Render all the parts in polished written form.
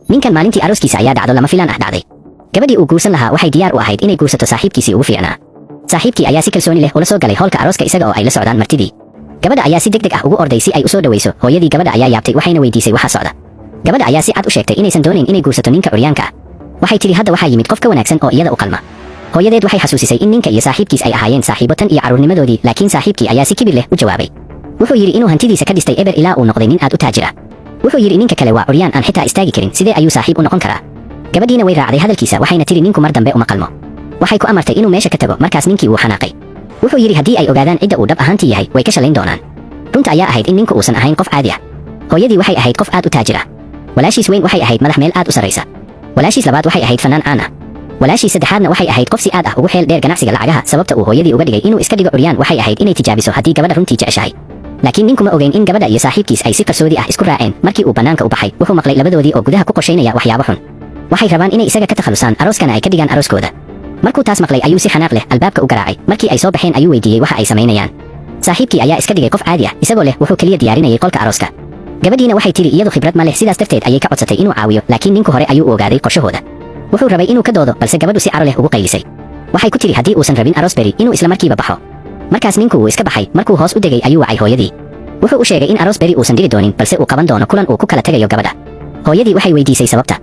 ninkan maalintii arooskiisa ayaa dhacdo lama filaan ah dhacday. gabadhii uu guursan lahaa waxay diyaar u ahayd inay guursato saaxiibkiisii ugu fiicnaa. saaxiibkii ayaa si kalsooni leh ula soo galay howlka arooska isaga oo ay la socdaan martidii. gabadha ayaa si degdeg ah ugu orday si ay u soo dhaweyso. hooyadii gabadha ayaa yaabtay waxayna weydiisay waxa socda. gabadha ayaa si cad u sheegtay inaysan doonayn inay guursato ninka curyaanka ah. waxay tidhi hadda waxaa yimid qof ka wanaagsan oo iyada u qalma. hooyadeed waxay xasuusisay in ninka iyo saaxiibkiis ay ahaayeen saaxiibo tan iyo carruurnimadoodii, laakiin saaxiibkii ayaa si kibir leh u jawaabay. wuxuu yidhi inuu hantidiisa ka dhistay eber ilaa uu noqday nin aad u taajir ah. wuxuu yidhi ninka kale waa curyaan aan xitaa istaagi karin, sidee ayuu saaxiib u noqon karaa? gabadhiina way raacday hadalkiisa waxayna tidhi ninku mar dambe uma qalmo. waxay ku amartay inuu meesha ka tago, markaas ninkii wuu xanaaqay. wuxuu yidhi haddii ay ogaadaan cidda uu dhab ahaantii yahay way ka shalayn doonaan. runta ayaa ahayd in ninku uusan ahayn qof caadi ah. hooyadii waxay ahayd qof aad u taajir ah. walaashiis weyn waxay ahayd madax meel aad u sarraysa. walaashiis labaad waxay ahayd fanaan caan ah. walaashiis saddexaadna waxay ahayd qof si aad ah ugu xeel dheer ganacsiga lacagaha. sababta uu hooyadii uga dhigay inuu iska dhigo curyaan waxay ahayd inay tijaabiso haddii gabadha runtii jeceshahay. laakiin ninku ma ogeyn in gabadha iyo saaxiibkiis ay si qarsoodi ah isku raaceen. markii uu bannaanka u baxay wuxuu maqlay labadoodii oo gudaha ku qorshaynaya waxyaabo xun. waxay rabaan inay isaga ka takhalusaan arooskana ay ka dhigaan arooskooda. markuu taas maqlay ayuu si xanaaq leh albaabka u garaacay. markii ay soo baxeen ayuu weydiiyey waxa ay samaynayaan. saaxiibkii ayaa iska dhigay qof caadi ah isagoo leh wuxuu kaliya diyaarinayay qolka arooska. gabadhiina waxay tidhi iyadu khibrad ma leh, sidaas darteed ayay ka codsatay inuu caawiyo, laakiin ninku hore ayuu u ogaaday qorshahooda. wuxuu rabay inuu ka doodo, balse gabadhu si caro leh ugu qaylisay. waxay ku tidhi haddii uusan rabin aroos beri inuu isla markiiba baxo. markaas ninku wuu iska baxay. markuu hoos u degay ayuu wacay hooyadii. wuxuu u sheegay in aroos beri uusan dhigi doonin, balse uu qaban doono kulan uu ku kala tagayo gabadha. hooyadii waxay weydiisay sababta.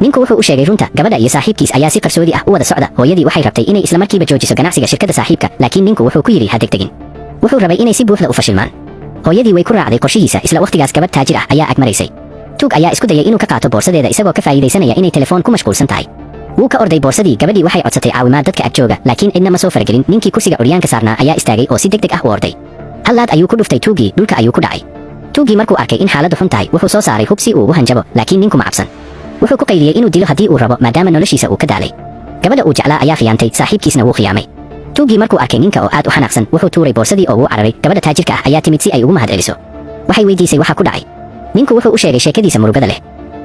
ninku wuxuu u sheegay runta. gabadha iyo saaxiibkiis ayaa si qarsoodi ah u wada socda. hooyadii waxay rabtay inay isla markiiba joojiso ganacsiga shirkadda saaxiibka, laakiin ninku wuxuu ku yidhi ha degdegin. wuxuu rabay inay si buuxda u fashilmaan. hooyadii way ku raacday qorshihiisa. isla waqtigaas gabadh taajir ah ayaa ag maraysay. tuug ayaa isku dayay inuu ka qaato boorsadeeda isagoo ka faa'iidaysanaya inay telefoon ku mashquulsan tahay. wuu ka orday boorsadii. gabadhii waxay codsatay caawimaad dadka ag jooga, laakiin cidna ma soo faragelin. ninkii kursiga curyaanka saarnaa ayaa istaagay oo si degdeg ah u orday. hallaad ayuu ku dhuftay tuugii, dhulka ayuu ku dhacay. tuugii markuu arkay in xaaladdu xun tahay wuxuu soo saaray hub si uu ugu hanjabo, laakiin ninku ma cabsan. wuxuu ku qayliyey inuu dilo haddii uu rabo maadaama noloshiisa uu ka daalay. gabadha uu jeclaa ayaa khiyaantay, saaxiibkiisna wuu khiyaamay. tuugii markuu arkay ninka oo aad u xanaaqsan wuxuu tuuray boorsadii oo wuu cararay. gabadha taajirka ah ayaa timid si ay ugu mahadceliso. waxay weydiisay waxa ku dhacay. ninku wuxuu u sheegay sheekadiisa murugada leh.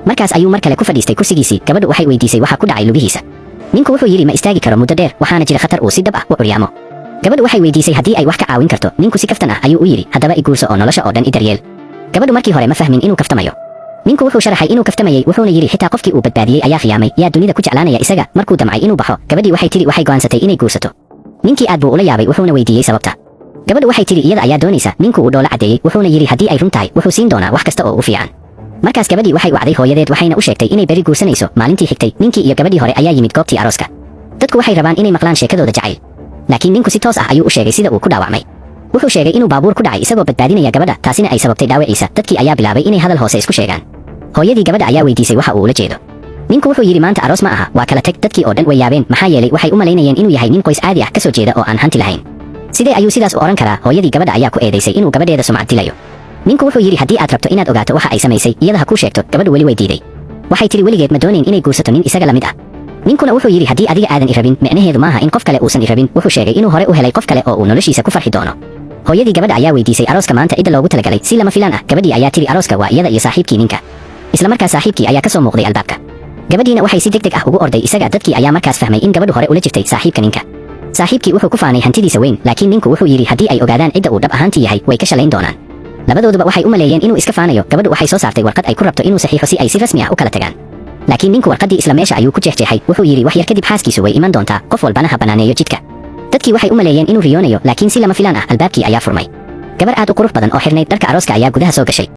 markaas ayuu mar kale ku fadhiistay kursigiisii. gabadhu waxay weydiisay waxa ku dhacay lugihiisa. ninku wuxuu yidhi ma istaagi karo muddo dheer, waxaana jira khatar uu si dhab ah u curyaamo. gabadhu waxay weydiisay haddii ay wax ka caawin karto. ninku si kaftan ah ayuu u yidhi haddaba i guurso oo nolosha oo dhan i daryeel. gabadhu markii hore ma fahmin inuu kaftamayo. ninku wuxuu sharaxay inuu kaftamayay, wuxuuna yidhi xitaa qofkii uu badbaadiyey ayaa khiyaamay. yaa dunida ku jeclaanaya isaga? markuu damcay inuu baxo gabadhii waxay tidhi waxay go'aansatay inay guursato. ninkii aad buu ula yaabay wuxuuna weydiiyey sababta. gabadhu waxay tidhi iyada ayaa doonaysa. ninku uu dhoola caddeeyey wuxuuna yidhi haddii ay run tahay wuxuu siin doonaa wax kasta oo u fiican. markaas gabadhii waxay wacday hooyadeed waxayna u sheegtay inay beri guursanayso. maalintii xigtay ninkii iyo gabadhii hore ayaa yimid goobtii arooska. dadku waxay rabaan inay maqlaan sheekadooda jacayl, laakiin ninku si toos ah ayuu u sheegay sida uu ku dhaawacmay. wuxuu sheegay inuu baabuur ku dhacay isagoo badbaadinaya gabadha, taasina ay sababtay dhaawaciisa. dadkii ayaa bilaabay inay hadal hoose isku sheegaan. hooyadii gabadha ayaa weydiisay waxa uu ula jeedo. ninku wuxuu yidhi maanta aroos ma aha, waa kala tag. dadkii oo dhan way yaabeen maxaa yeelay waxay u malaynayeen inuu yahay nin qoys caadi ah ka soo jeeda oo aan hanti lahayn. sidee ayuu sidaas u oran karaa? hooyadii gabadha ayaa ku eedaysay inuu gabadheeda sumcad dilayo. ninku wuxuu yidhi haddii aad rabto inaad ogaato waxa ay samaysay iyada ha kuu sheegto. gabadhu weli way diiday. waxay tidhi weligeed ma doonayn inay guursato nin isaga la mid ah. ninkuna wuxuu yidhi haddii adiga aadan i rabin micnaheedu maaha in qof kale uusan i rabin. wuxuu sheegay inuu hore u helay qof kale oo uu noloshiisa ku farxi doono. hooyadii gabadha ayaa weydiisay arooska maanta cidda loogu talagalay. si lama filaan ah gabadhii ayaa tidhi arooska waa iyada iyo saaxiibkii ninka. isla markaas saaxiibkii ayaa ka soo muuqday albaabka. gabadhiina waxay si degdeg ah ugu orday isaga. dadkii ayaa markaas fahmay in gabadhu hore ula jirtay saaxiibka ninka. saaxiibkii wuxuu ku faanay hantidiisa weyn, laakiin ninku wuxuu yidhi haddii ay ogaadaan cidda uu dhab ahaantii yahay way ka shalayn doonaan. labadooduba waxay u maleeyeen inuu iska faanayo. gabadhu waxay soo saartay warqad ay ku rabto inuu saxiixo si ay si rasmi ah u kala tagaan. laakiin ninku warqaddii isla meesha ayuu ku jeexjeexay. wuxuu yidhi wax yar kadib xaaskiisu way iman doontaa, qof walbana ha banaaneeyo jidka. dadkii waxay u maleeyeen inuu riyoonayo, laakiin si lama filaan ah albaabkii ayaa furmay. gabar aad u qurux badan oo xirnayd dharka arooska ayaa gudaha soo gashay.